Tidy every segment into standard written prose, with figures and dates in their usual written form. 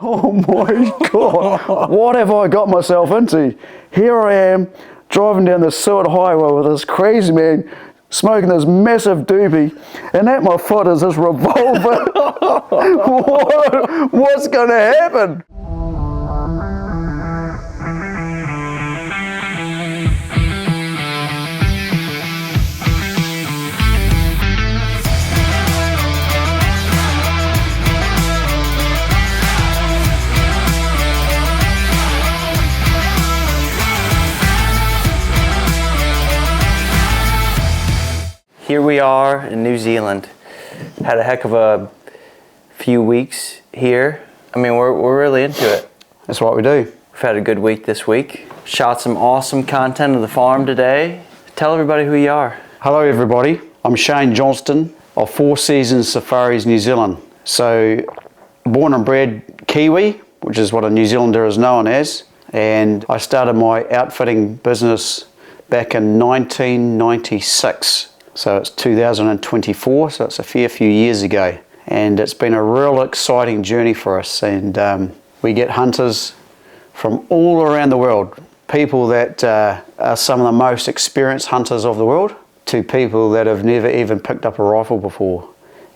Oh my God, what have I got myself into? Here I am, driving down the Southern highway with this crazy man, smoking this massive doobie, and at my foot is this revolver. What's going to happen? Here we are in New Zealand. Had a heck of a few weeks here. I mean, we're really into it. That's what we do. We've had a good week this week. Shot some awesome content of the farm today. Tell everybody who you are. Hello everybody, I'm Shane Johnston of Four Seasons Safaris New Zealand. So, born and bred Kiwi, which is what a New Zealander is known as, and I started my outfitting business back in 1996. So it's 2024, so it's a fair few years ago. And it's been a real exciting journey for us. And we get hunters from all around the world. People that are some of the most experienced hunters of the world, to people that have never even picked up a rifle before,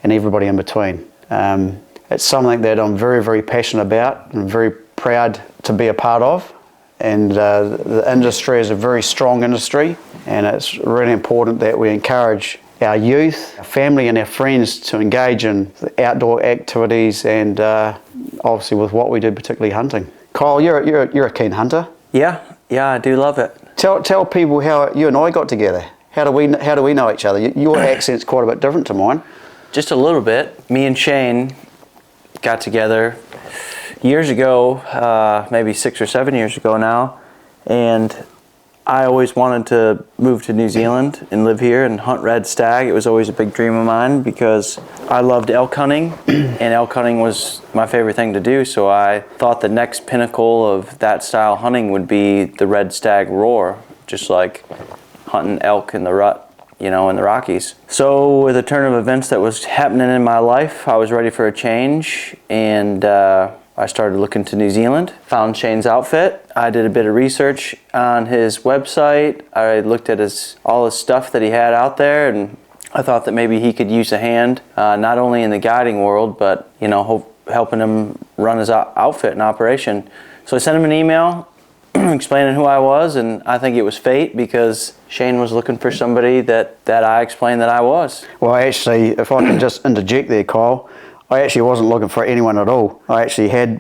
and everybody in between. It's something that I'm very, very passionate about and very proud to be a part of. And the industry is a very strong industry, and it's really important that we encourage our youth, our family and our friends to engage in the outdoor activities and obviously with what we do, particularly hunting. Kyle, you're a keen hunter. Yeah, I do love it. Tell people how you and I got together. How do we know each other? Your accent's quite a bit different to mine. Just a little bit. Me and Shane got together years ago, maybe 6 or 7 years ago now, and I always wanted to move to New Zealand and live here and hunt red stag. It was always a big dream of mine because I loved elk hunting, and elk hunting was my favorite thing to do, so I thought the next pinnacle of that style hunting would be the red stag roar, just like hunting elk in the rut, you know, in the Rockies. So with a turn of events that was happening in my life, I was ready for a change, and I started looking to New Zealand, found Shane's outfit. I did a bit of research on his website. I looked at all his stuff that he had out there, and I thought that maybe he could use a hand, not only in the guiding world, but you know, helping him run his outfit and operation. So I sent him an email explaining who I was, and I think it was fate because Shane was looking for somebody that I explained that I was. Well, actually, if I can just interject there, Kyle, I actually wasn't looking for anyone at all. I actually had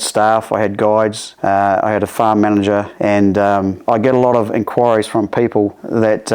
staff, I had guides, I had a farm manager, and I get a lot of inquiries from people that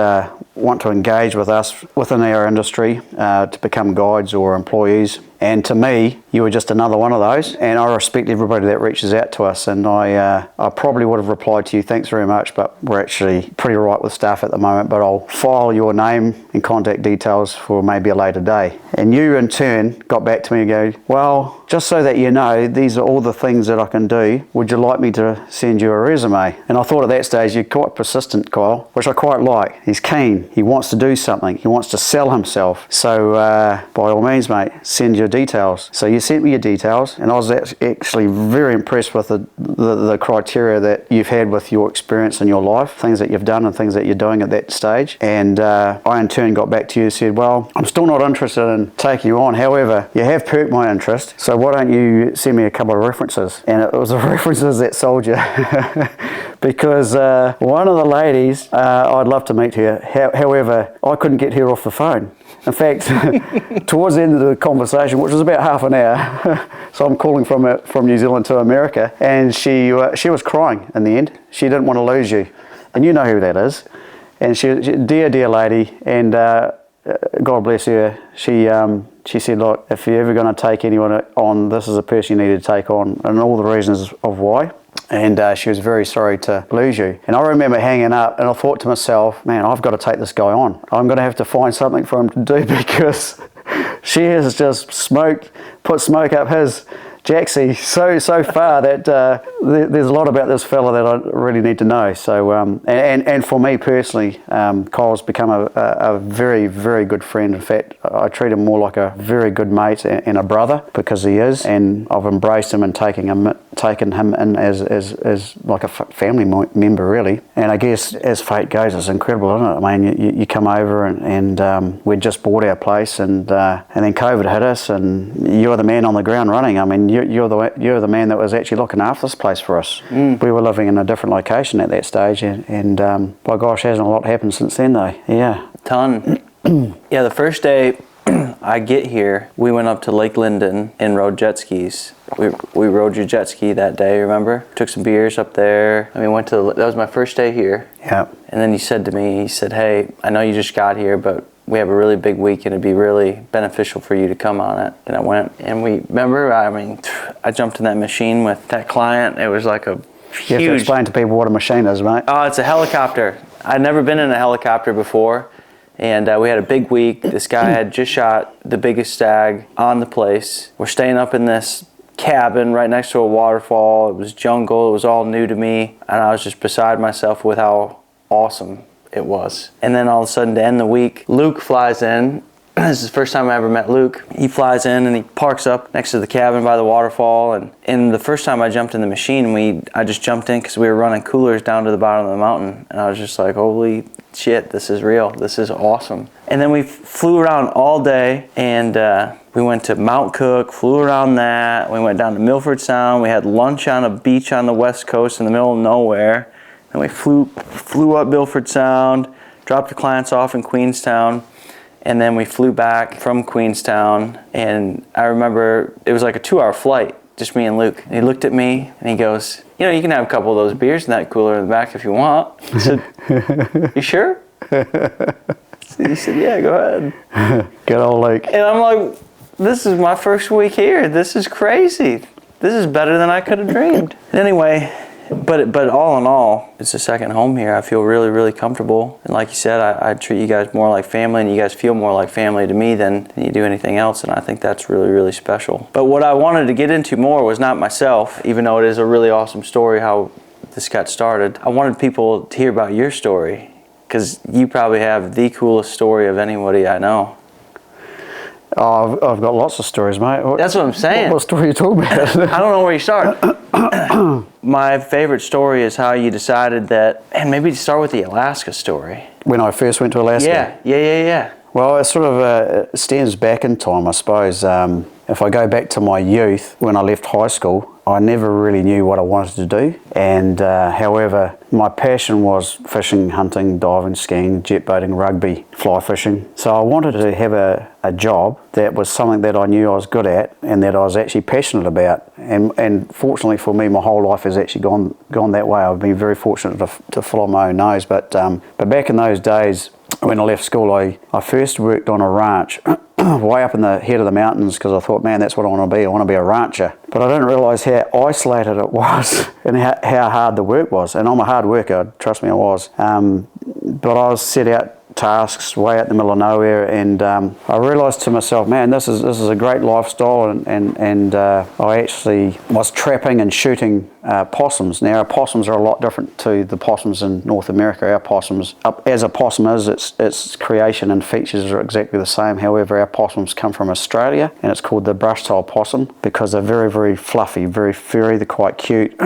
want to engage with us within our industry to become guides or employees. And to me, you were just another one of those, and I respect everybody that reaches out to us, and I probably would have replied to you, thanks very much, but we're actually pretty right with staff at the moment, but I'll file your name and contact details for maybe a later day. And you in turn got back to me and go, well, just so that you know, these are all the things that I can do. Would you like me to send you a resume? And I thought at that stage, you're quite persistent, Kyle, which I quite like. He's keen, he wants to do something, he wants to sell himself. So by all means, mate, send your details. So you sent me your details, and I was actually very impressed with the criteria that you've had with your experience in your life, things that you've done and things that you're doing at that stage. And I in turn got back to you and said, well, I'm still not interested in taking you on. However, you have perked my interest, so why don't you send me a couple of references? And it was the references that sold you. Because one of the ladies, I'd love to meet her. However, I couldn't get her off the phone. In fact, towards the end of the conversation, which was about half an hour, so I'm calling from New Zealand to America, and she was crying in the end. She didn't want to lose you, and you know who that is. And she dear lady, and God bless her. She said, look, if you're ever going to take anyone on, this is a person you need to take on, and all the reasons of why. And she was very sorry to lose you. And I remember hanging up, and I thought to myself, man, I've got to take this guy on. I'm going to have to find something for him to do, because she has just put smoke up his Jaxie so far that there's a lot about this fella that I really need to know. So and for me personally, Kyle's become a very, very good friend. In fact, I treat him more like a very good mate and a brother, because he is, and I've embraced him and taken him in as like a family member, really. And I guess as fate goes, it's incredible, isn't it? I mean, you come over and we'd just bought our place, and then COVID hit us, and you're the man on the ground running. I mean, you're the man that was actually looking after this place for us. We were living in a different location at that stage, and by gosh, hasn't a lot happened since then though? Yeah. Ton. Yeah, the first day I get here, we went up to Lake Linden and rode jet skis. We rode your jet ski that day, remember? Took some beers up there. I mean, that was my first day here. Yeah. And then he said to me, hey, I know you just got here, but we have a really big week and it'd be really beneficial for you to come on it. And I went, and I jumped in that machine with that client. It was like a huge... You have to explain to people what a machine is, mate. Oh, it's a helicopter. I'd never been in a helicopter before. And we had a big week. This guy had just shot the biggest stag on the place. We're staying up in this cabin right next to a waterfall. It was jungle. It was all new to me. And I was just beside myself with how awesome it was. And then all of a sudden, to end the week, Luke flies in. This is the first time I ever met Luke. He flies in and he parks up next to the cabin by the waterfall. And the first time I jumped in the machine, I just jumped in because we were running coolers down to the bottom of the mountain. And I was just like, holy shit, this is real. This is awesome. And then we flew around all day, and we went to Mount Cook, flew around that. We went down to Milford Sound. We had lunch on a beach on the west coast in the middle of nowhere. And we flew up Milford Sound, dropped the clients off in Queenstown, and then we flew back from Queenstown. And I remember it was like a 2-hour flight, just me and Luke. And he looked at me and he goes, you know, you can have a couple of those beers in that cooler in the back if you want. I said, you sure? He said, yeah, go ahead. Good old Luke. And I'm like, this is my first week here. This is crazy. This is better than I could have dreamed. Anyway, but all in all, it's a second home here. I feel really, really comfortable. And like you said, I treat you guys more like family, and you guys feel more like family to me than you do anything else. And I think that's really, really special. But what I wanted to get into more was not myself, even though it is a really awesome story how this got started. I wanted people to hear about your story, because you probably have the coolest story of anybody I know. Oh, I've got lots of stories, mate. That's what I'm saying. What story are you talking about? I don't know where you start. My favorite story is how you decided that, and maybe to start with the Alaska story. When I first went to Alaska? Yeah. Well, it sort of stands back in time, I suppose. If I go back to my youth, when I left high school, I never really knew what I wanted to do. And however, my passion was fishing, hunting, diving, skiing, jet boating, rugby, fly fishing. So I wanted to have a job that was something that I knew I was good at and that I was actually passionate about. And fortunately for me, my whole life has actually gone that way. I've been very fortunate to follow my own nose. But back in those days, when I left school, I first worked on a ranch way up in the head of the mountains, because I thought, man, that's what I want to be. I want to be a rancher. But I didn't realise how isolated it was and how hard the work was. And I'm a hard worker, trust me, I was. But I was set out tasks way out in the middle of nowhere, and I realised to myself, man, this is a great lifestyle, and I actually was trapping and shooting possums. Now, our possums are a lot different to the possums in North America. Our possums, as a possum is, its creation and features are exactly the same. However, our possums come from Australia, and it's called the brush-tail possum because they're very, very fluffy, very furry, they're quite cute.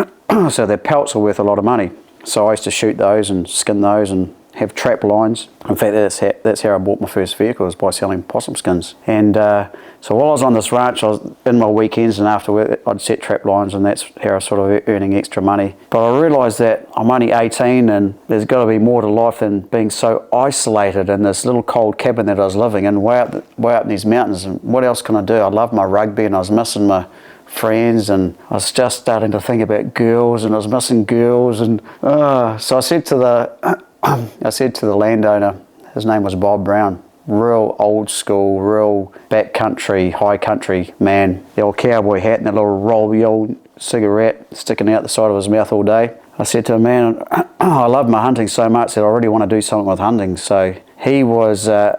So their pelts are worth a lot of money. So I used to shoot those and skin those and have trap lines. In fact, that's how I bought my first vehicle, was by selling possum skins. And so while I was on this ranch, I was in my weekends, and after work, I'd set trap lines, and that's how I was sort of earning extra money. But I realised that I'm only 18, and there's got to be more to life than being so isolated in this little cold cabin that I was living in, way up in these mountains. And what else can I do? I love my rugby, and I was missing my friends, and I was just starting to think about girls, and I was missing girls. And so I said to the landowner, his name was Bob Brown, real old school, real backcountry, high country man, the old cowboy hat and the little rolly old cigarette sticking out the side of his mouth all day. I said to him, man, I love my hunting so much that I really want to do something with hunting. So he was a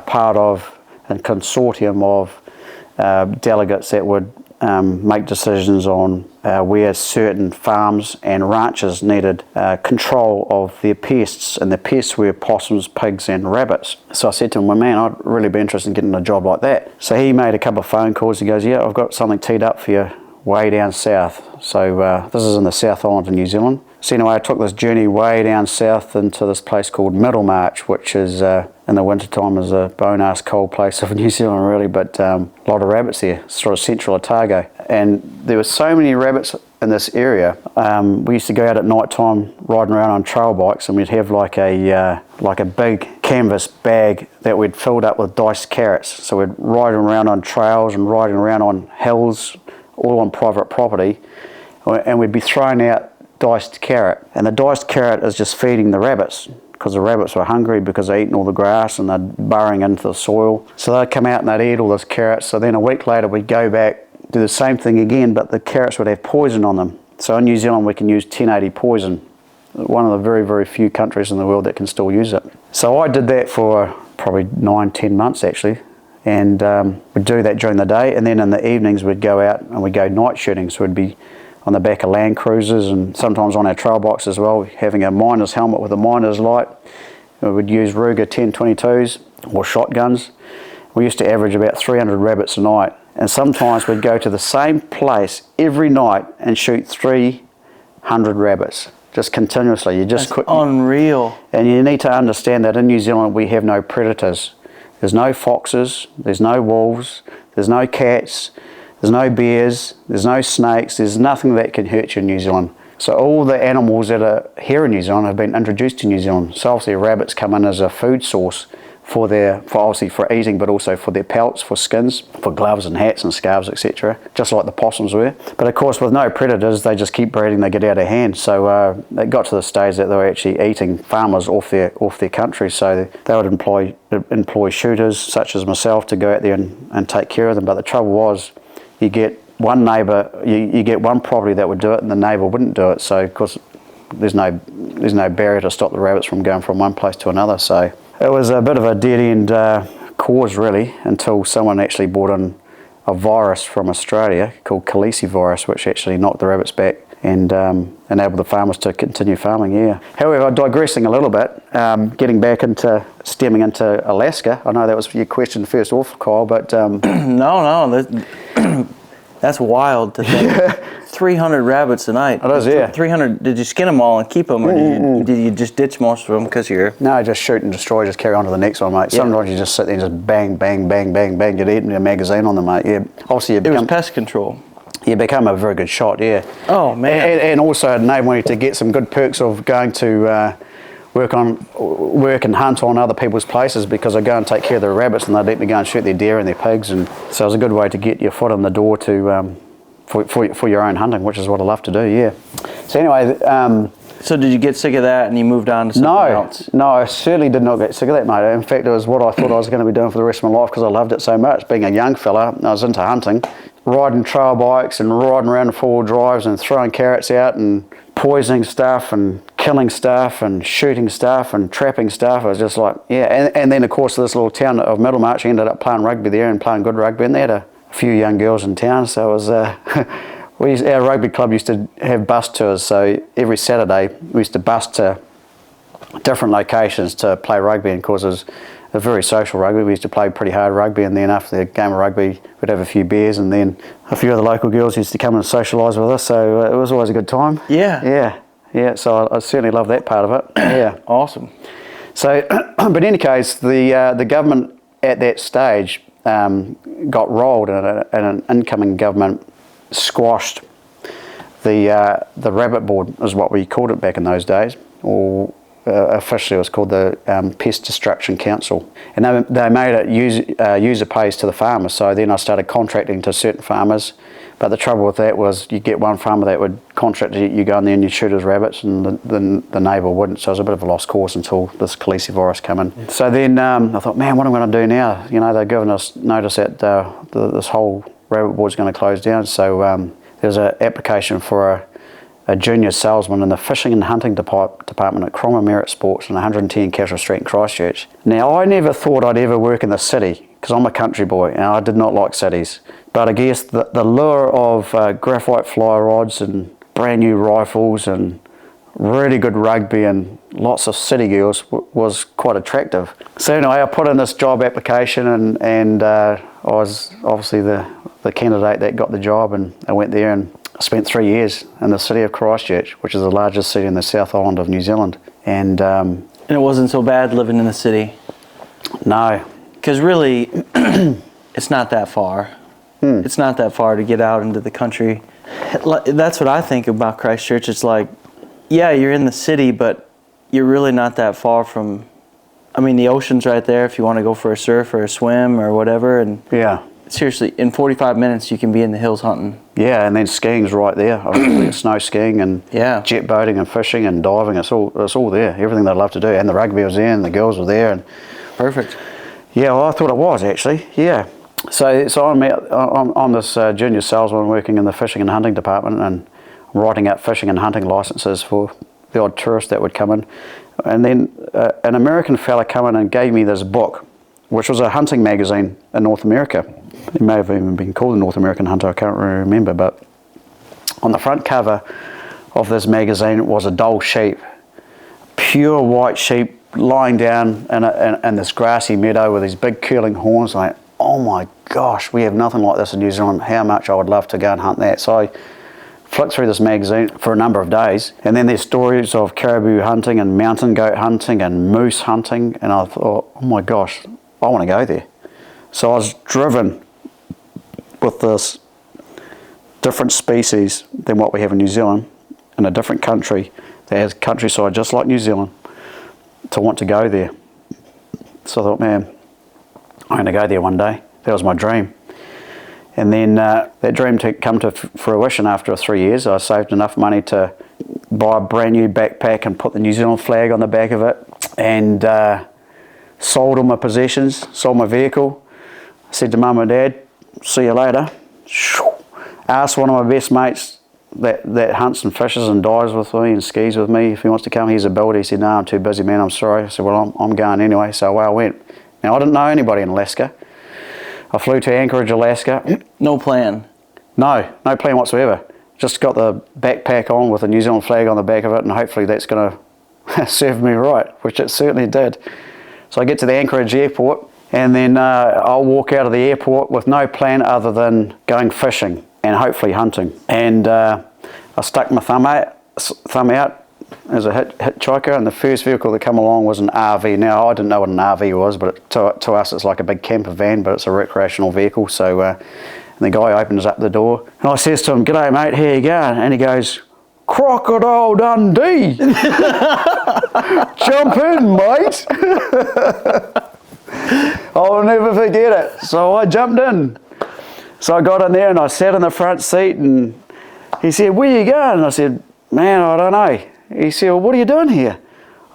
part of a consortium of delegates that would make decisions on where certain farms and ranches needed control of their pests, and the pests were possums, pigs and rabbits. So I said to him, well man, I'd really be interested in getting a job like that. So he made a couple of phone calls. He goes, yeah, I've got something teed up for you way down south. So this is in the South Island of New Zealand. So anyway, I took this journey way down south into this place called Middlemarch, which is in the wintertime is a bone-ass cold place of New Zealand really, but a lot of rabbits there, sort of central Otago. And there were so many rabbits in this area. We used to go out at night time riding around on trail bikes, and we'd have like a big canvas bag that we'd filled up with diced carrots. So we'd ride around on trails and riding around on hills, all on private property, and we'd be throwing out diced carrot, and the diced carrot is just feeding the rabbits, because the rabbits were hungry because they'd eaten all the grass and they're burrowing into the soil. So they'd come out and they'd eat all this carrot. So then a week later we'd go back, do the same thing again, but the carrots would have poison on them. So in New Zealand we can use 1080 poison, one of the very, very few countries in the world that can still use it. So I did that for probably 9-10 months actually, and we'd do that during the day, and then in the evenings we'd go out and we'd go night shooting. So we'd be on the back of Land Cruisers and sometimes on our trail bikes as well, having a miner's helmet with a miner's light. We would use Ruger 1022s or shotguns. We used to average about 300 rabbits a night, and sometimes we'd go to the same place every night and shoot 300 rabbits just continuously. You just That's unreal. And you need to understand that in New Zealand we have no predators. There's no foxes, there's no wolves, there's no cats, there's no bears, there's no snakes, there's nothing that can hurt you in New Zealand. So all the animals that are here in New Zealand have been introduced to New Zealand. So obviously rabbits come in as a food source for obviously for eating, but also for their pelts, for skins, for gloves and hats and scarves, etc. Just like the possums were. But of course with no predators, they just keep breeding, they get out of hand. So it got to the stage that they were actually eating farmers off their country. So they would employ shooters such as myself to go out there and take care of them. But the trouble was, you get one neighbour, you get one property that would do it and the neighbour wouldn't do it. So of course there's no barrier to stop the rabbits from going from one place to another. So it was a bit of a dead end cause really, until someone actually brought in a virus from Australia called Khaleesi virus, which actually knocked the rabbits back and enabled the farmers to continue farming, yeah. However, digressing a little bit, getting back into stemming into Alaska. I know that was your question first off, Kyle, but... No, that's wild to think. 300 rabbits a night. It is, yeah. 300, did you skin them all and keep them, or did you just ditch most of them because you're... No, just shoot and destroy, just carry on to the next one, mate. Yeah. Sometimes you just sit there and just bang, bang, bang, bang, bang, you'd eat a magazine on them, mate, yeah. Obviously, It was pest control. You become a very good shot, yeah. Oh, man. And also it enabled me to get some good perks of going to work and hunt on other people's places, because I go and take care of the rabbits and they'd let me go and shoot their deer and their pigs, and so it was a good way to get your foot in the door to for your own hunting, which is what I love to do, yeah. So anyway... So did you get sick of that and you moved on to something else? No, I certainly did not get sick of that, mate. In fact, it was what I thought I was going to be doing for the rest of my life, because I loved it so much. Being a young fella, I was into hunting, riding trail bikes and riding around in four-wheel drives and throwing carrots out and poisoning stuff and killing stuff and shooting stuff and trapping stuff. I was just like, yeah. And then, of course, this little town of Middlemarch, I ended up playing rugby there and playing good rugby, and they had a few young girls in town, so it was... our rugby club used to have bus tours, so every Saturday we used to bus to different locations to play rugby, and of course it was a very social rugby. We used to play pretty hard rugby, and then after the game of rugby we'd have a few beers, and then a few of the local girls used to come and socialise with us, so it was always a good time. Yeah, so I certainly love that part of it. Yeah. Awesome. So, but in any case, the government at that stage got rolled, and an incoming government squashed the rabbit board, is what we called it back in those days, or officially it was called the Pest Destruction Council, and they made it user pays to the farmers. So then I started contracting to certain farmers, but the trouble with that was you get one farmer that would contract you go in there and you shoot his rabbits, and the neighbour wouldn't. So it was a bit of a lost cause until this Khaleesi virus came in. So then I thought, man, what am I going to do now? You know, they're giving us notice that this whole rabbit board's going to close down. So there's an application for a junior salesman in the fishing and hunting department at Cromer Merit Sports on 110 Casual Street in Christchurch. Now, I never thought I'd ever work in the city, because I'm a country boy and I did not like cities. But I guess the lure of graphite fly rods and brand new rifles and really good rugby and lots of city girls was quite attractive. So anyway, I put in this job application and I was obviously the candidate that got the job, and I went there and spent 3 years in the city of Christchurch, which is the largest city in the South Island of New Zealand. And it wasn't so bad living in the city? No. Because really, it's not that far. It's not that far to get out into the country. That's what I think about Christchurch. It's like, yeah, you're in the city, but you're really not that far from, I mean, the ocean's right there if you want to go for a surf or a swim or whatever. And yeah. Seriously, in 45 minutes you can be in the hills hunting. Yeah, and then skiing's right there. Obviously, snow skiing and jet boating and fishing and diving. It's all there. Everything they love to do. And the rugby was there, and the girls were there. And perfect. Yeah, well, I thought it was actually. Yeah. So I'm this junior salesman working in the fishing and hunting department, and writing out fishing and hunting licenses for the odd tourist that would come in. And then an American fella came in and gave me this book, which was a hunting magazine in North America. It may have even been called the North American Hunter, I can't really remember, but on the front cover of this magazine was a doll sheep, pure white sheep lying down in this grassy meadow with these big curling horns. Like, oh my gosh, we have nothing like this in New Zealand. How much I would love to go and hunt that. So I flicked through this magazine for a number of days, and then there's stories of caribou hunting and mountain goat hunting and moose hunting, and I thought, oh my gosh, I want to go there. So I was driven with this different species than what we have in New Zealand, in a different country that has countryside just like New Zealand, to want to go there. So I thought, man, I'm going to go there one day. That was my dream. And then that dream come to fruition after 3 years. I saved enough money to buy a brand new backpack and put the New Zealand flag on the back of it, and sold all my possessions, sold my vehicle. I said to Mum and Dad, see you later. Asked one of my best mates that hunts and fishes and dives with me and skis with me if he wants to come. He's a builder. He said, no, I'm too busy, man, I'm sorry. I said, well, I'm going anyway. So away I went. Now, I didn't know anybody in Alaska. I flew to Anchorage, Alaska. No plan? No plan whatsoever. Just got the backpack on with a New Zealand flag on the back of it, and hopefully that's going to serve me right, which it certainly did. So I get to the Anchorage airport, and then I'll walk out of the airport with no plan other than going fishing and hopefully hunting. And I stuck my thumb out as a hitchhiker, and the first vehicle that came along was an RV. Now, I didn't know what an RV was, but to us it's like a big camper van, but it's a recreational vehicle. So and the guy opens up the door, and I says to him, g'day mate, how you going? And he goes, Crocodile Dundee. Jump in, mate. I'll never forget it. So I jumped in. So I got in there and I sat in the front seat, and he said, where you going? And I said, man, I don't know. He said, well, what are you doing here?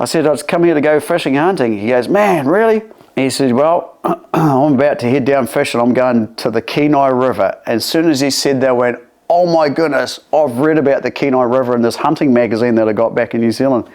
I said, I was coming here to go fishing and hunting. He goes, man, really? He said, well, I'm about to head down fishing. I'm going to the Kenai River. And as soon as he said that, I went, oh my goodness, I've read about the Kenai River in this hunting magazine that I got back in New Zealand.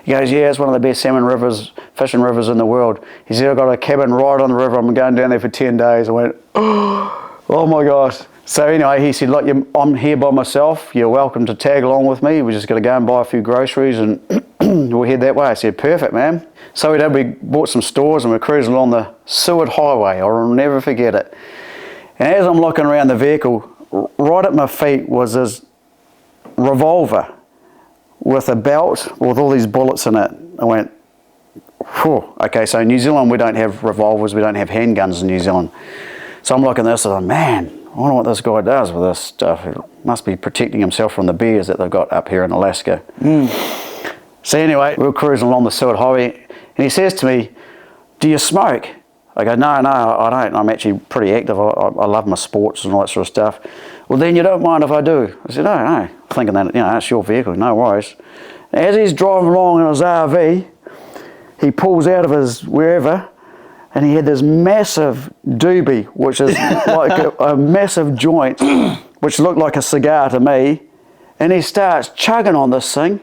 He goes, yeah, it's one of the best salmon rivers, fishing rivers in the world. He said, I've got a cabin right on the river. I'm going down there for 10 days. I went, oh my gosh. So anyway, he said, look, I'm here by myself. You're welcome to tag along with me. We're just going to go and buy a few groceries and we'll head that way. I said, perfect, man. So we bought some stores and we're cruising along the Seward Highway. I'll never forget it. And as I'm looking around the vehicle, right at my feet was this revolver with a belt with all these bullets in it. I went, whew. Okay, so in New Zealand we don't have revolvers, we don't have handguns in New Zealand. So I'm looking at this and I'm, man, I wonder what this guy does with this stuff. He must be protecting himself from the bears that they've got up here in Alaska. So anyway, we were cruising along the Seward Highway, and he says to me, do you smoke? I go, no, I don't. I'm actually pretty active. I love my sports and all that sort of stuff. Well, then you don't mind if I do? I said, no. Thinking that, that's your vehicle, no worries. As he's driving along in his RV, he pulls out of his wherever, and he had this massive doobie, which is like a massive joint, which looked like a cigar to me, and he starts chugging on this thing.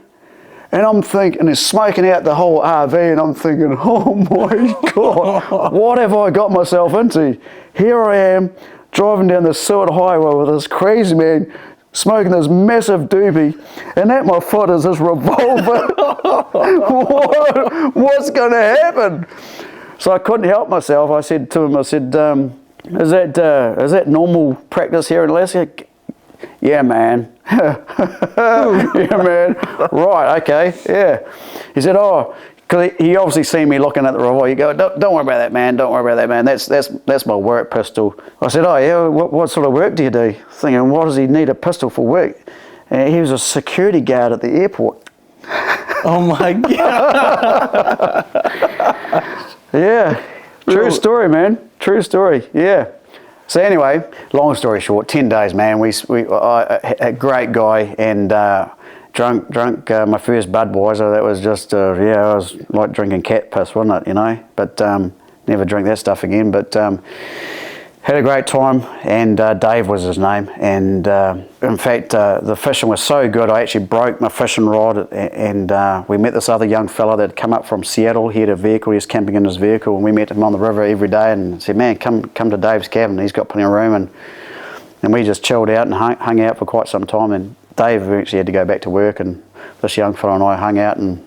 And I'm thinking, and he's smoking out the whole RV, and I'm thinking, oh my God, what have I got myself into? Here I am, driving down the Seward Highway with this crazy man smoking this massive doobie, and at my foot is this revolver. What's going to happen? So I couldn't help myself. I said to him, I said, is that normal practice here in Alaska? Yeah, man. Yeah, man. Right, okay, yeah. He said, oh, because he obviously seen me looking at the revolver. You go, don't worry about that, man. Don't worry about that, man. That's my work pistol. I said, oh yeah. What sort of work do you do? Thinking, why does he need a pistol for work? And he was a security guard at the airport. Oh my God. Yeah. True story, man. True story. Yeah. So anyway, long story short, 10 days, man. A great guy, and drunk my first Budweiser. That was just it was like drinking cat piss, wasn't it? You know, but never drink that stuff again. But had a great time, and Dave was his name. And in fact, the fishing was so good, I actually broke my fishing rod, and we met this other young fella that had come up from Seattle. He had a vehicle, he was camping in his vehicle, and we met him on the river every day and said, man, come to Dave's cabin, he's got plenty of room. And we just chilled out and hung out for quite some time, and Dave eventually had to go back to work, and this young fella and I hung out, and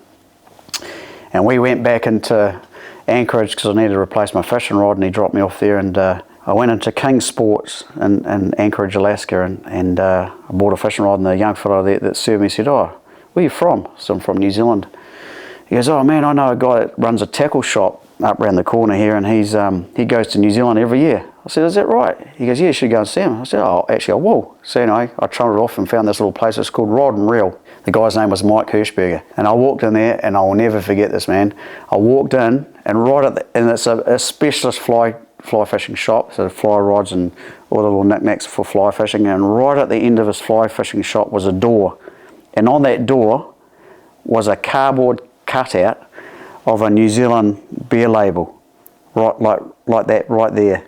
we went back into Anchorage because I needed to replace my fishing rod, and he dropped me off there, and I went into King Sports in Anchorage, Alaska, and I bought a fishing rod, and the young fellow that served me said, oh, where are you from? So I'm from New Zealand. He goes, oh man, I know a guy that runs a tackle shop up around the corner here, and he goes to New Zealand every year. I said, is that right? He goes, yeah, you should go and see him. I said, oh, actually I will. So anyway, I trundled off and found this little place. It's called Rod and Reel. The guy's name was Mike Hirschberger. And I walked in there, and I will never forget this, man. I walked in, and and it's a specialist fly fishing shop, so fly rods and all the little knickknacks for fly fishing, and right at the end of his fly fishing shop was a door, and on that door was a cardboard cutout of a New Zealand beer label, right like that right there,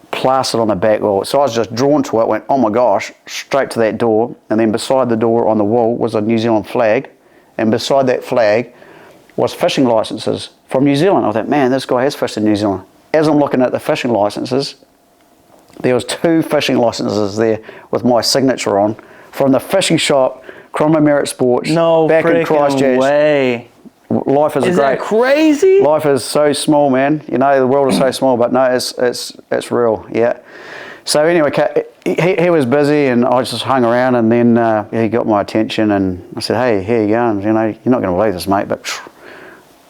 plastered on the back wall. So I was just drawn to it, went, oh my gosh, straight to that door, and then beside the door on the wall was a New Zealand flag, and beside that flag was fishing licenses from New Zealand. I thought, man, this guy has fished in New Zealand. As I'm looking at the fishing licenses, there was 2 fishing licenses there with my signature on from the fishing shop, Cromwell Merritt Sports, back in Christchurch. Way. Life is that crazy? Life is so small, man. You know, the world is so small, but no, it's real. Yeah. So anyway, he was busy, and I just hung around, and then he got my attention, and I said, hey, here you go. And, you know, you're not going to believe this, mate, but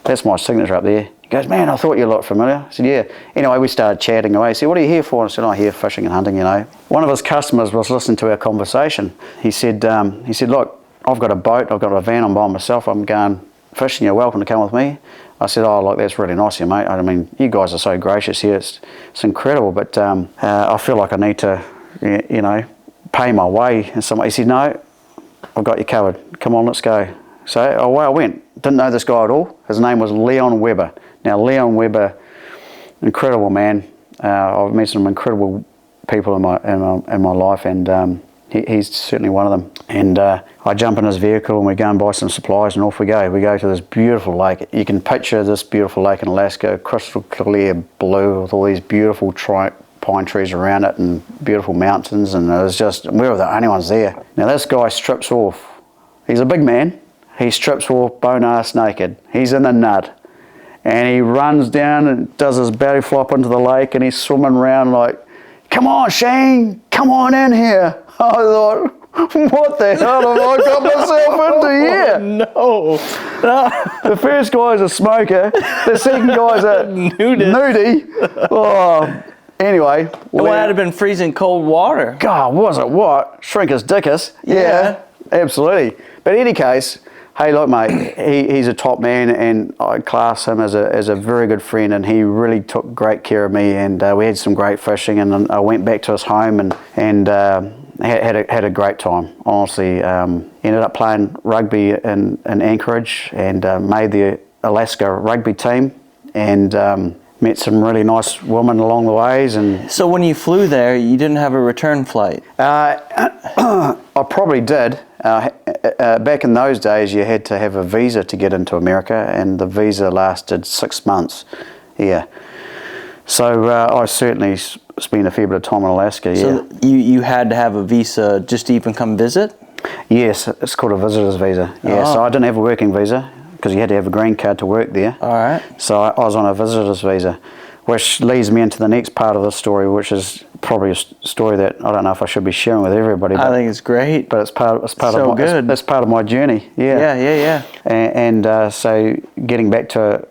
that's my signature up there. He goes, man, I thought you looked familiar. I said, yeah. Anyway, we started chatting away. He said, what are you here for? I said, I'm here fishing and hunting, you know. One of his customers was listening to our conversation. He said, look, I've got a boat, I've got a van, I'm by myself, I'm going fishing, you're welcome to come with me. I said, oh, look, that's really nice of you, mate. I mean, you guys are so gracious here, it's incredible, but I feel like I need to, you know, pay my way. And he said, no, I've got you covered. Come on, let's go. So away I went. Didn't know this guy at all. His name was Leon Webber. Now, Leon Webber, incredible man. I've met some incredible people in my life, and he's certainly one of them. And I jump in his vehicle, and we go and buy some supplies, and off we go. We go to this beautiful lake. You can picture this beautiful lake in Alaska, crystal clear blue, with all these beautiful pine trees around it, and beautiful mountains. And it was just, we were the only ones there. Now this guy strips off. He's a big man. He strips off bone-ass naked. He's in the nut. And he runs down and does his belly flop into the lake, and he's swimming around like, come on, Shane, come on in here. I thought, what the hell have I got myself into here? No. The first guy's a smoker. The second guy's a nudie. Oh, anyway. Well, that had been freezing cold water. God, was it what? Shrink his dickus. Yeah, absolutely. But in any case, hey, look, mate, he's a top man, and I class him as a very good friend, and he really took great care of me, and we had some great fishing, and I went back to his home and had a great time. Honestly, ended up playing rugby in Anchorage, and made the Alaska rugby team, and met some really nice women along the ways. And so when you flew there, you didn't have a return flight? I probably did. Back in those days, you had to have a visa to get into America, and the visa lasted 6 months. Yeah. So I certainly spent a fair bit of time in Alaska, yeah. So you had to have a visa just to even come visit? Yes, it's called a visitor's visa. Yeah, so I didn't have a working visa because you had to have a green card to work there. All right. So I was on a visitor's visa, which leads me into the next part of the story, which is probably a story that I don't know if I should be sharing with everybody. But, I think it's great. But it's part So of good. it's part of my journey. Yeah. Yeah. And so getting back to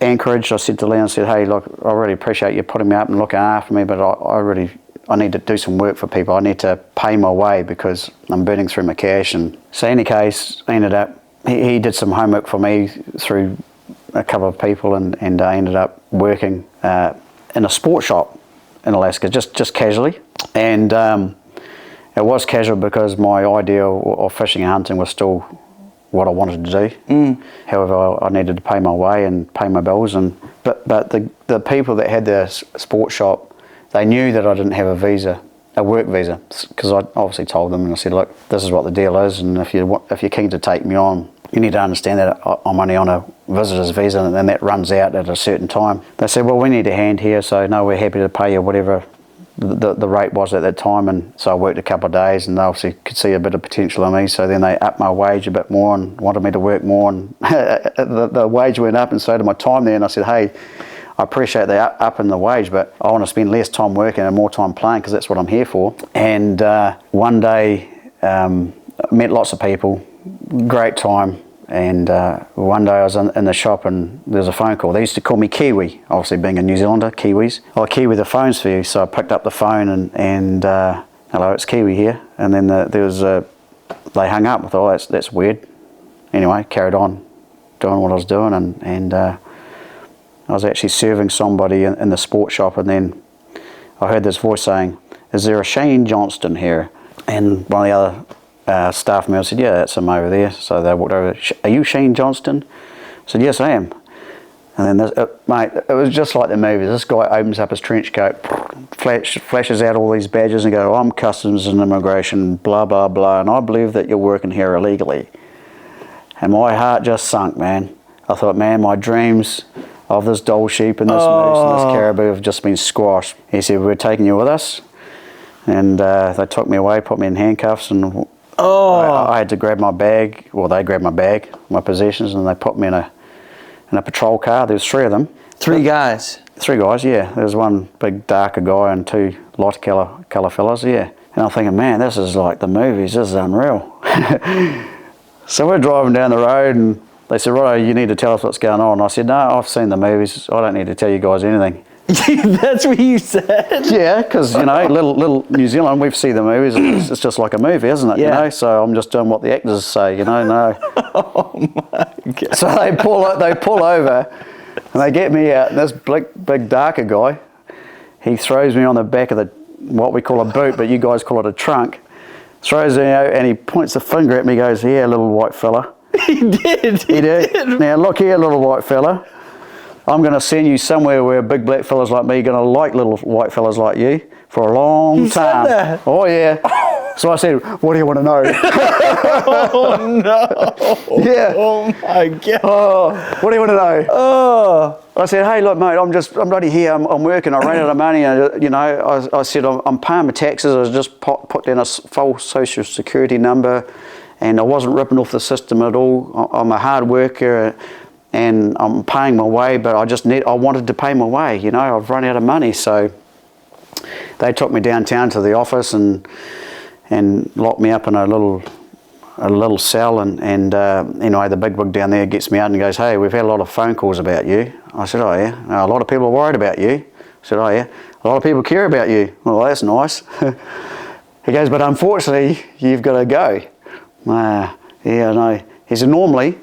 Anchorage, I said to Leon, I said, hey, look, I really appreciate you putting me up and looking after me, but I need to do some work for people. I need to pay my way because I'm burning through my cash. And so in any case, I ended up, he did some homework for me through a couple of people, and I ended up working in a sport shop in Alaska, just casually. And it was casual because my idea of fishing and hunting was still what I wanted to do. However, I needed to pay my way and pay my bills. But the people that had the sport shop, they knew that I didn't have a work visa, because I obviously told them, and I said, look, this is what the deal is, and if you're keen to take me on, you need to understand that I'm only on a visitor's visa, and then that runs out at a certain time. They said, well, we need a hand here, so no, we're happy to pay you whatever the rate was at that time. And so I worked a couple of days, and they obviously could see a bit of potential in me, so then they upped my wage a bit more and wanted me to work more, and the wage went up, and so did my time there. And I said, hey, I appreciate the up in the wage, but I want to spend less time working and more time playing, because that's what I'm here for. And one day, met lots of people, great time. And one day I was in the shop, and there was a phone call. They used to call me Kiwi, obviously being a New Zealander, Kiwis. Oh, Kiwi, the phone's for you. So I picked up the phone and hello, it's Kiwi here. And then they hung up. I thought, oh, that's weird. Anyway, carried on doing what I was doing, and I was actually serving somebody in the sports shop, and then I heard this voice saying, is there a Shane Johnston here? And one of the other staff members said, yeah, that's him over there. So they walked over, are you Shane Johnston? I said, yes, I am. And then, mate, it was just like the movies. This guy opens up his trench coat, flashes out all these badges and go, I'm customs and immigration, blah, blah, blah, and I believe that you're working here illegally. And my heart just sunk, man. I thought, man, my dreams of this doll sheep and this moose and this caribou have just been squashed. He said, we're taking you with us. And they took me away, put me in handcuffs, and I had to grab my bag. Well, they grabbed my bag, my possessions, and they put me in a patrol car. There was 3 of them. 3 guys? 3 guys, yeah. There was one big darker guy and 2 light colour fellas, yeah. And I'm thinking, man, this is like the movies. This is unreal. So we're driving down the road, and they said, right, you need to tell us what's going on. I said, no, I've seen the movies. I don't need to tell you guys anything. That's what you said? Yeah, because, you know, little New Zealand, we see the movies, and it's just like a movie, isn't it? Yeah. You know, so I'm just doing what the actors say, you know, no. Oh, my God. So they pull over, and they get me out, and this big darker guy, he throws me on the back of what we call a boot, but you guys call it a trunk, throws me out, and he points a finger at me, goes, here, little white fella. He did. He did. Now, look here, little white fella. I'm going to send you somewhere where big black fellas like me are going to like little white fellas like you for a long time. Said that? Oh, yeah. So I said, what do you want to know? Oh, no. Yeah. Oh, my God. Oh, what do you want to know? Oh. I said, hey, look, mate, I'm bloody here. I'm working. I ran out of money. And, you know, I said, I'm paying my taxes. I just put down a full social security number, and I wasn't ripping off the system at all. I'm a hard worker, and I'm paying my way, but I wanted to pay my way. You know, I've run out of money. So they took me downtown to the office and locked me up in a little cell. And anyway, the big wig down there gets me out and goes, hey, we've had a lot of phone calls about you. I said, oh yeah. A lot of people are worried about you. I said, oh yeah. A lot of people care about you. Well, that's nice. He goes, but unfortunately, you've got to go. Yeah, no. He said, normally,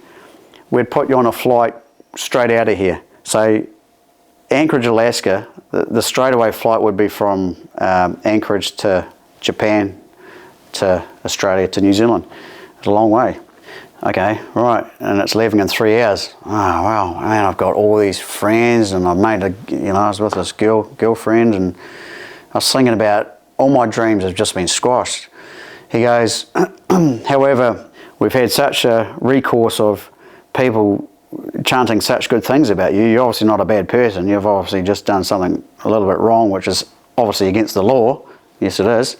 we'd put you on a flight straight out of here. So Anchorage, Alaska, the straightaway flight would be from Anchorage to Japan to Australia to New Zealand. It's a long way. Okay, right, and it's leaving in 3 hours. Oh, wow, man, I've got all these friends, and I've made I was with this girlfriend, and I was thinking about all my dreams have just been squashed. He goes, however, we've had such a recourse of people chanting such good things about you. You're obviously not a bad person. You've obviously just done something a little bit wrong, which is obviously against the law. Yes, it is.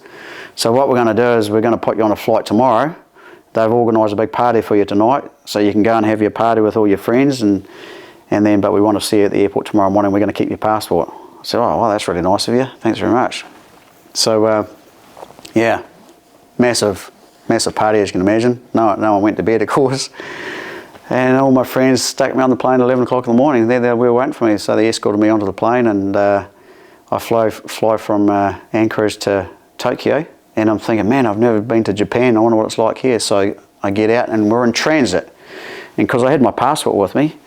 So what we're going to do is we're going to put you on a flight tomorrow. They've organised a big party for you tonight, so you can go and have your party with all your friends, and then, but we want to see you at the airport tomorrow morning. We're going to keep your passport. I said, oh, well, that's really nice of you. Thanks very much. So, yeah, massive party, as you can imagine. No one went to bed, of course. And all my friends stuck me on the plane at 11 o'clock in the morning. They were waiting for me, so they escorted me onto the plane, and I fly from Anchorage to Tokyo. And I'm thinking, man, I've never been to Japan. I wonder what it's like here. So I get out, and we're in transit. And because I had my passport with me,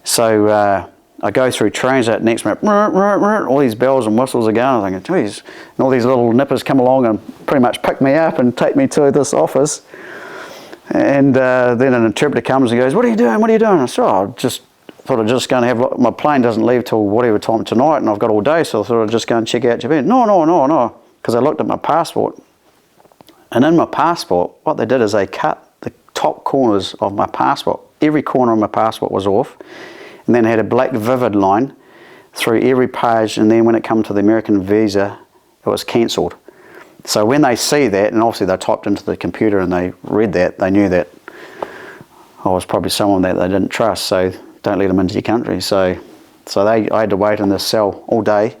so I go through transit. Next minute, all these bells and whistles are going. I'm thinking, geez. And all these little nippers come along and pretty much pick me up and take me to this office. And then an interpreter comes and goes, what are you doing? What are you doing? I said, oh, I just thought I'd just go and have, my plane doesn't leave till whatever time tonight, and I've got all day, so I thought I'd just go and check out Japan. No. Because I looked at my passport. And in my passport, what they did is they cut the top corners of my passport. Every corner of my passport was off. And then had a black vivid line through every page. And then when it came to the American visa, it was cancelled. So when they see that, and obviously they typed into the computer and they read that, they knew that I was probably someone that they didn't trust. So don't let them into your country. So I had to wait in this cell all day.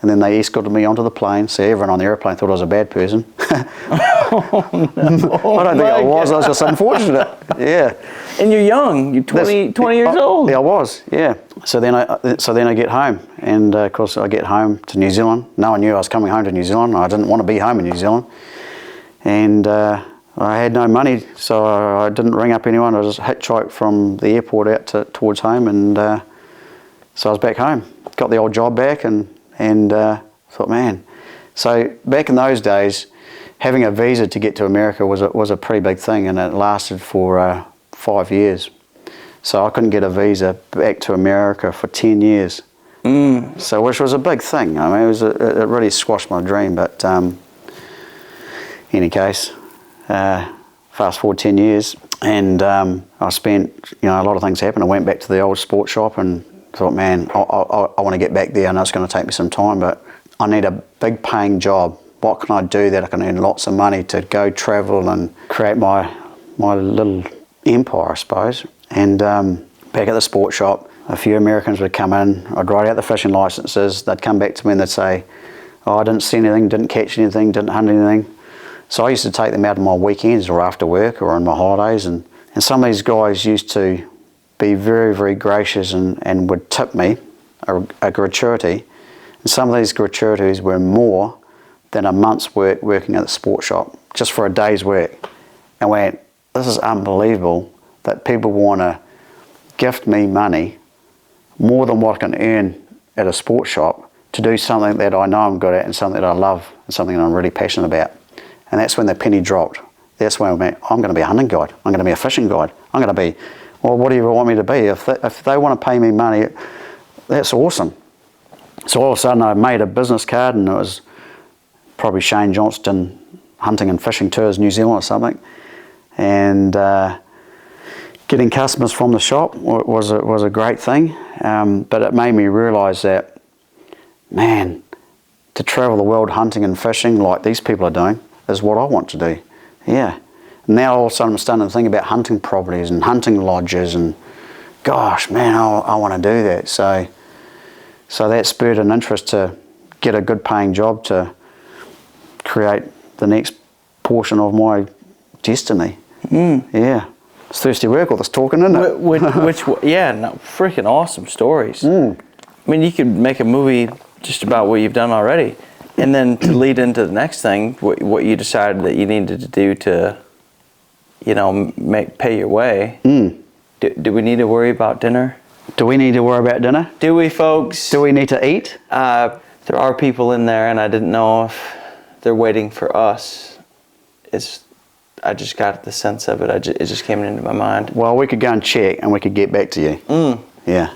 And then they escorted me onto the plane, so everyone on the airplane thought I was a bad person. Oh, no. I don't think I was just unfortunate. Yeah. And you're young, you're 20 years old. Yeah, I was, yeah. So then I get home, and of course I get home to New Zealand. No one knew I was coming home to New Zealand. I didn't want to be home in New Zealand. And I had no money, so I didn't ring up anyone. I just hitchhiked from the airport out towards home, and so I was back home. Got the old job back, and thought, man. So back in those days, having a visa to get to America was a pretty big thing, and it lasted for 5 years. So I couldn't get a visa back to America for 10 years. So which was a big thing. I mean, it really squashed my dream. But in any case, fast forward 10 years, and I spent, a lot of things happened. I went back to the old sports shop and thought, man, I want to get back there. I know it's going to take me some time, but I need a big paying job. What can I do that I can earn lots of money to go travel and create my little empire, I suppose. And back at the sports shop, a few Americans would come in. I'd write out the fishing licenses. They'd come back to me and they'd say, oh, I didn't see anything, didn't catch anything, didn't hunt anything. So I used to take them out on my weekends or after work or on my holidays. And some of these guys used to be very, very gracious and would tip me a gratuity. And some of these gratuities were more than a month's work working at the sports shop, just for a day's work. And I went, this is unbelievable that people want to gift me money more than what I can earn at a sports shop to do something that I know I'm good at and something that I love and something that I'm really passionate about. And that's when the penny dropped. That's when I went, I'm going to be a hunting guide. I'm going to be a fishing guide. I'm going to be, well, what do you want me to be? If they want to pay me money, that's awesome. So all of a sudden I made a business card, and it was probably Shane Johnston Hunting and Fishing Tours New Zealand or something. And getting customers from the shop was a great thing. But it made me realise that, man, to travel the world hunting and fishing like these people are doing is what I want to do. Yeah. Now all of a sudden I'm starting to think about hunting properties and hunting lodges, and gosh, man, I want to do that. So that spurred an interest to get a good paying job to create the next portion of my destiny. Yeah. It's thirsty work, all this talking, isn't it? Freaking awesome stories. I mean, you could make a movie just about what you've done already. And then to lead into the next thing, what you decided that you needed to do to, pay your way. Do we need to worry about dinner? Do we need to worry about dinner? Do we, folks? Do we need to eat? There are people in there, and I didn't know if they're waiting for us. I just got the sense of it. It just came into my mind. Well, we could go and check, and we could get back to you. Yeah.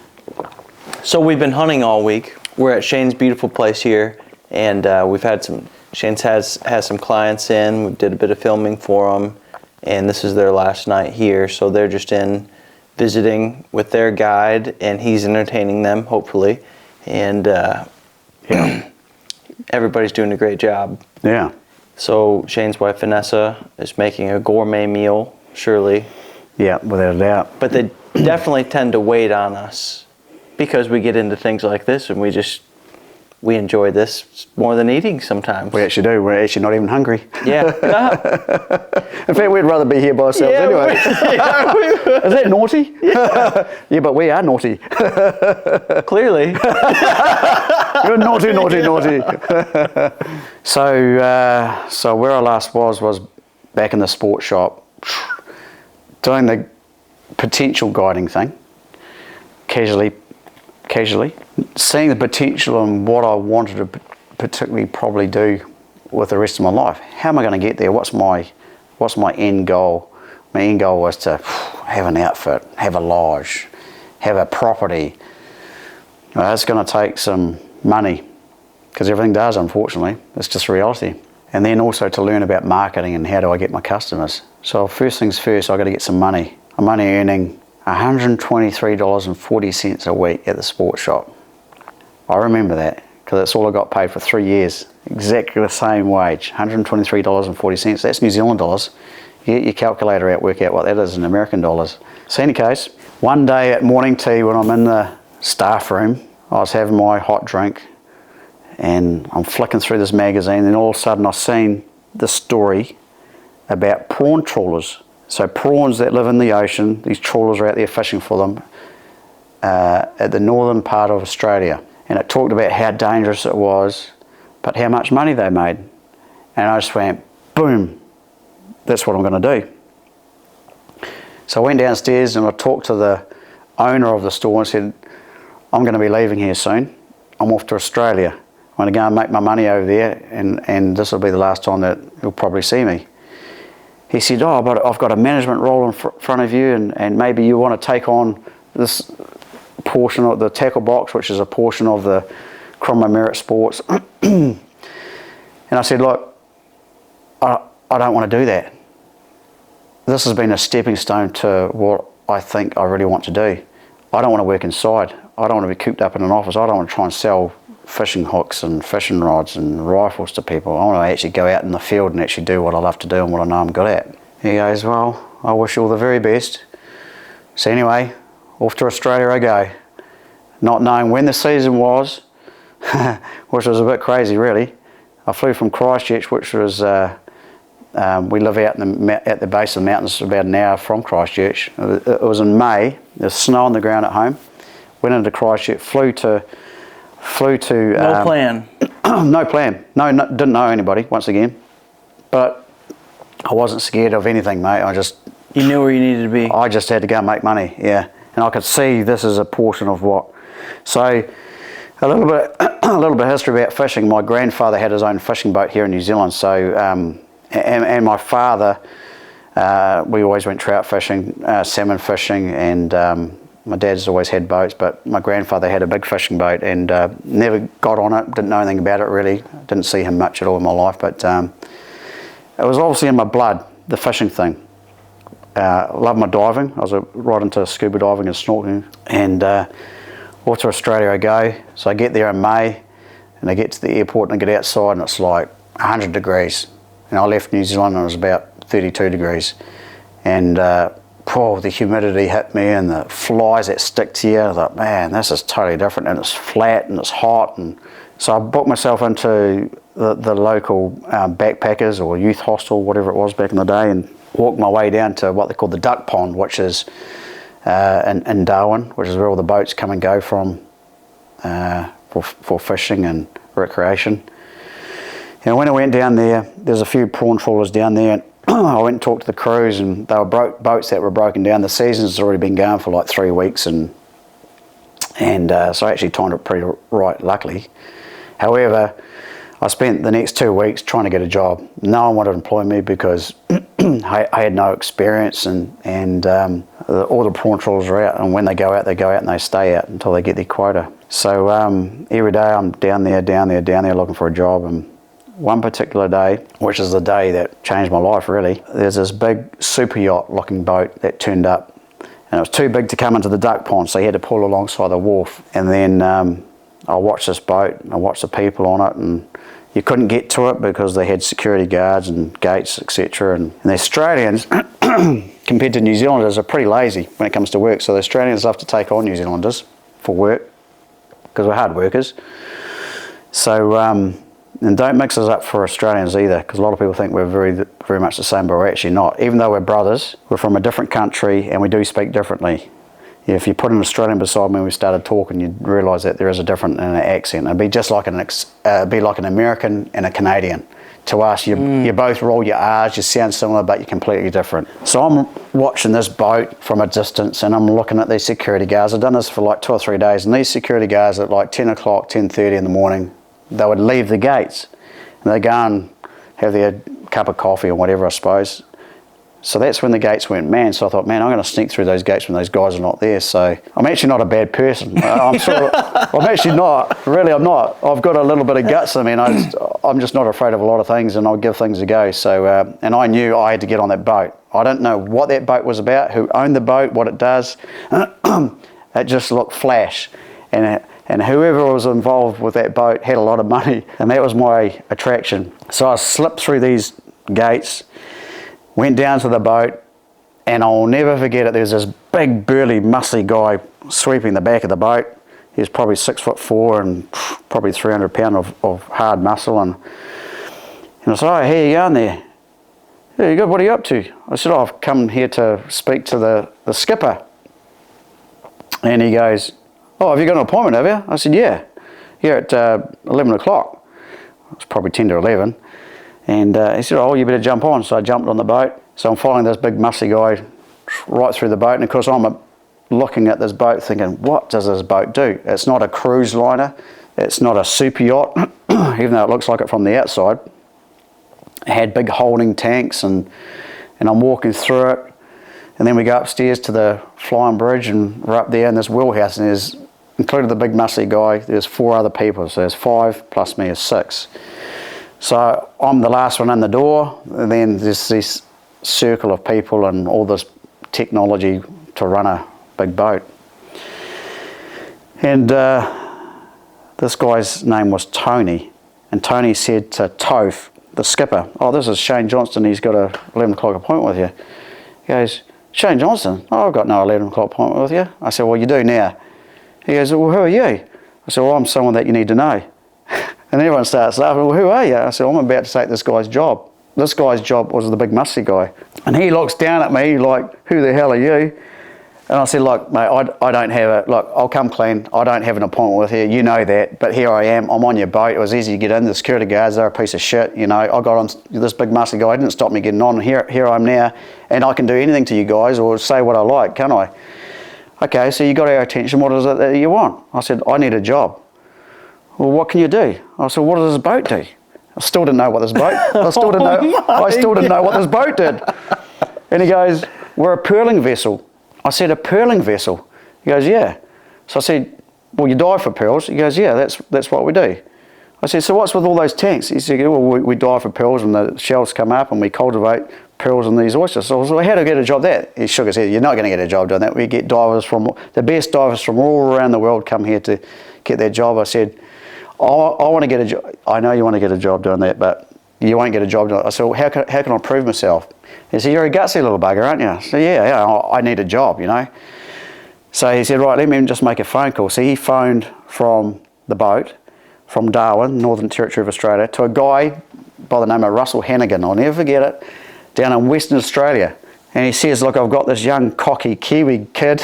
So we've been hunting all week. We're at Shane's beautiful place here, and we've had Shane's has some clients in. We did a bit of filming for them, and this is their last night here, so they're just in visiting with their guide, and he's entertaining them, hopefully. And everybody's doing a great job. Yeah. So Shane's wife Vanessa is making a gourmet meal, surely. Yeah, without a doubt. But they definitely tend to wait on us because we get into things like this and we enjoy this more than eating sometimes. We actually do. We're actually not even hungry. Yeah. In fact, we'd rather be here by ourselves anyway. Is that naughty? Yeah, but we are naughty. Clearly. You're naughty, naughty, naughty. So where I last was back in the sports shop, doing the potential guiding thing, casually, seeing the potential in what I wanted to particularly probably do with the rest of my life. How am I going to get there? What's my end goal? My end goal was to have an outfit, have a lodge, have a property. It's going to take some money, because everything does, unfortunately. It's just reality. And then also to learn about marketing and how do I get my customers. So first things first, I've got to get some money. I'm only earning $123.40 a week at the sports shop. I remember that, because that's all I got paid for 3 years. Exactly the same wage, $123.40. That's New Zealand dollars. You get your calculator out, work out what that is in American dollars. So in any case, one day at morning tea when I'm in the staff room, I was having my hot drink and I'm flicking through this magazine, and all of a sudden I've seen the story about prawn trawlers. So prawns that live in the ocean, these trawlers are out there fishing for them at the northern part of Australia. And it talked about how dangerous it was, but how much money they made. And I just went, boom, that's what I'm going to do. So I went downstairs and I talked to the owner of the store and said, I'm going to be leaving here soon. I'm off to Australia. I'm going to go and make my money over there, and this will be the last time that you'll probably see me. He said, oh, but I've got a management role in front of you, and maybe you want to take on this portion of the tackle box, which is a portion of the Cromwell Merit Sports. And I said, look, I don't want to do that. This has been a stepping stone to what I think I really want to do. I don't want to work inside. I don't want to be cooped up in an office. I don't want to try and sell fishing hooks and fishing rods and rifles to people. I want to actually go out in the field and actually do what I love to do and what I know I'm good at. He goes, well, I wish you all the very best. So anyway, off to Australia I go, not knowing when the season was, which was a bit crazy really. I flew from Christchurch, which was, we live out at the base of the mountains about an hour from Christchurch. It was in May, there's snow on the ground at home. Went into Christchurch, flew to No plan. No plan. No, didn't know anybody, once again. But I wasn't scared of anything, mate. You knew where you needed to be. I just had to go and make money, yeah. And I could see this is a portion of what. So a little bit of history about fishing. My grandfather had his own fishing boat here in New Zealand. So and my father, we always went trout fishing, salmon fishing, and my dad's always had boats, but my grandfather had a big fishing boat and never got on it, didn't know anything about it really, didn't see him much at all in my life, but it was obviously in my blood, the fishing thing. Love my diving. I was right into scuba diving and snorkeling, and off to Australia I go. So I get there in May and I get to the airport and I get outside and it's like 100 degrees, and I left New Zealand and it was about 32 degrees, and the humidity hit me and the flies that stick to you. I thought, man, this is totally different, and it's flat and it's hot. And so I booked myself into the local backpackers or youth hostel, whatever it was back in the day, and walked my way down to what they call the duck pond, which is in Darwin, which is where all the boats come and go from for fishing and recreation. And when I went down there, there's a few prawn trawlers down there, and I went and talked to the crews, and they were boats that were broken down. The season's already been going for like 3 weeks, and so I actually timed it pretty right, luckily. However, I spent the next 2 weeks trying to get a job. No one wanted to employ me because I had no experience, and all the prawn trawlers are out, and when they go out and they stay out until they get their quota. So every day I'm down there looking for a job. And one particular day, which is the day that changed my life really, there's this big super yacht looking boat that turned up, and it was too big to come into the duck pond, so he had to pull alongside the wharf. And then I watched this boat, and I watched the people on it, and You couldn't get to it because they had security guards and gates, etc. And the Australians, compared to New Zealanders, are pretty lazy when it comes to work. So the Australians love to take on New Zealanders for work because we're hard workers. So, and don't mix us up for Australians either, because a lot of people think we're very much the same, but we're actually not. Even though we're brothers, we're from a different country and we do speak differently. If you put an Australian beside me when we started talking, you'd realise that there is a difference in an accent. It'd be just like an American and a Canadian. To us, you both roll your R's, you sound similar, but you're completely different. So I'm watching this boat from a distance and I'm looking at these security guards. I've done this for like 2 or 3 days, and these security guards at like 10 o'clock, 10:30 in the morning, they would leave the gates and they'd go and have their cup of coffee or whatever, I suppose. So that's when the gates went manned. So I thought, man, I'm going to sneak through those gates when those guys are not there. So I'm actually not a bad person. I'm actually not. Really, I'm not. I've got a little bit of guts. I mean, I'm just not afraid of a lot of things, and I'll give things a go. So, and I knew I had to get on that boat. I don't know what that boat was about, who owned the boat, what it does. It just looked flash. And whoever was involved with that boat had a lot of money, and that was my attraction. So I slipped through these gates, went down to the boat, and I'll never forget it. There's this big, burly, muscly guy sweeping the back of the boat. He was probably 6'4" and probably 300 pound of hard muscle. And I said, "Oh, how you going there?" "Yeah, you good, what are you up to?" I said, "Oh, I've come here to speak to the skipper." And he goes, "Oh, have you got an appointment, have you?" I said, "Yeah, here at 11 o'clock. It was probably 10 to 11. And he said, "Oh, you better jump on." So I jumped on the boat. So I'm following this big muscly guy right through the boat. And of course I'm looking at this boat thinking, what does this boat do? It's not a cruise liner. It's not a super yacht, even though it looks like it from the outside. It had big holding tanks, and I'm walking through it. And then we go upstairs to the flying bridge, and we're up there in this wheelhouse, and there's, including the big muscly guy, there's 4 other people. So there's 5 plus me is 6. So I'm the last one in the door, and then there's this circle of people and all this technology to run a big boat. And this guy's name was Tony, and Tony said to Toph, the skipper, "Oh, this is Shane Johnston, he's got a 11 o'clock appointment with you." He goes, "Shane Johnston? Oh, I've got no 11 o'clock appointment with you." I said, "Well, you do now." He goes, "Well, who are you?" I said, "Well, I'm someone that you need to know." And everyone starts laughing. "Well, who are you?" I said, "I'm about to take this guy's job." This guy's job was the big musty guy. And he looks down at me like, "Who the hell are you?" And I said, "Look, mate, I don't have a, look, I'll come clean. I don't have an appointment with you. You know that. But here I am. I'm on your boat. It was easy to get in. The security guards, they're a piece of shit. You know, I got on this big musty guy. Didn't stop me getting on. Here I am now. And I can do anything to you guys or say what I like, can't I?" "Okay, so you got our attention. What is it that you want?" I said, "I need a job." "Well, what can you do?" I said, "What does this boat do?" I still didn't know what this boat. I still didn't know what this boat did. And he goes, "We're a pearling vessel." I said, "A pearling vessel?" He goes, "Yeah." So I said, "Well, you dive for pearls?" He goes, "Yeah, that's what we do." I said, "So what's with all those tanks?" He said, "Well, we dive for pearls, and the shells come up, and we cultivate pearls in these oysters." So I was like, "How do I get a job there?" He shook his head. "You're not going to get a job doing that. We get divers from, the best divers from all around the world come here to get that job." I said, I want to get a job. "I know you want to get a job doing that, but you won't get a job doing it." I said, "Well, how can I prove myself?" He said, "You're a gutsy little bugger, aren't you?" I said, yeah, I need a job, you know. So he said, "Right, let me just make a phone call." So he phoned from the boat, from Darwin, Northern Territory of Australia, to a guy by the name of Russell Hannigan, I'll never forget it, down in Western Australia. And he says, "Look, I've got this young cocky Kiwi kid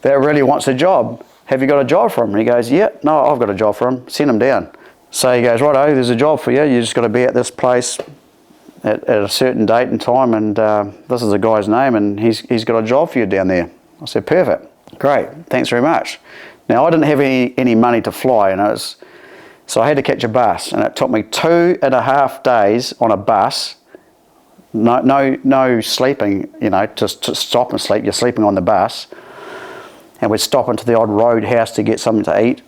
that really wants a job. Have you got a job for him?" And he goes, "Yeah, no, I've got a job for him. Send him down." So he goes, "Righto, there's a job for you. You just got to be at this place at a certain date and time, and this is the guy's name, and he's got a job for you down there." I said, "Perfect, great, thanks very much." Now I didn't have any money to fly, and so I had to catch a bus, and it took me 2.5 days on a bus. No sleeping, you know, to stop and sleep. You're sleeping on the bus. And we'd stop into the odd roadhouse to get something to eat,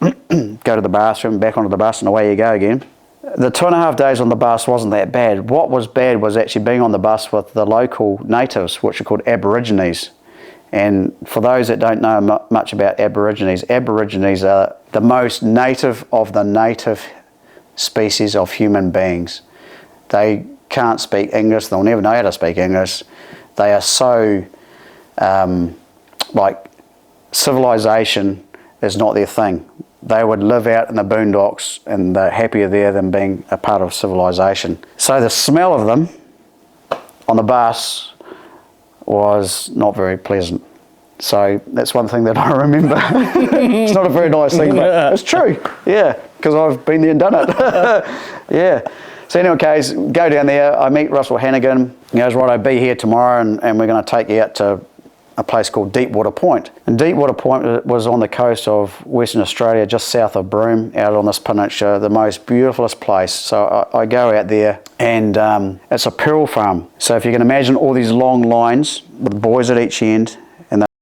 go to the bathroom, back onto the bus, and away you go again. The 2.5 days on the bus wasn't that bad. What was bad was actually being on the bus with the local natives, which are called Aborigines. And for those that don't know much about Aborigines, Aborigines are the most native of the native species of human beings. They can't speak English. They'll never know how to speak English. They are so, like, civilization is not their thing. They would live out in the boondocks and they're happier there than being a part of civilization. So the smell of them on the bus was not very pleasant. So that's one thing that I remember. It's not a very nice thing, but it's true. Yeah, because I've been there and done it. Yeah. So anyway, guys, go down there. I meet Russell Hannigan. He goes, right, I'll be here tomorrow and we're going to take you out to a place called Deepwater Point. And Deepwater Point was on the coast of Western Australia, just south of Broome, out on this peninsula, the most beautifulest place. So I go out there and it's a pearl farm. So if you can imagine all these long lines with boys at each end,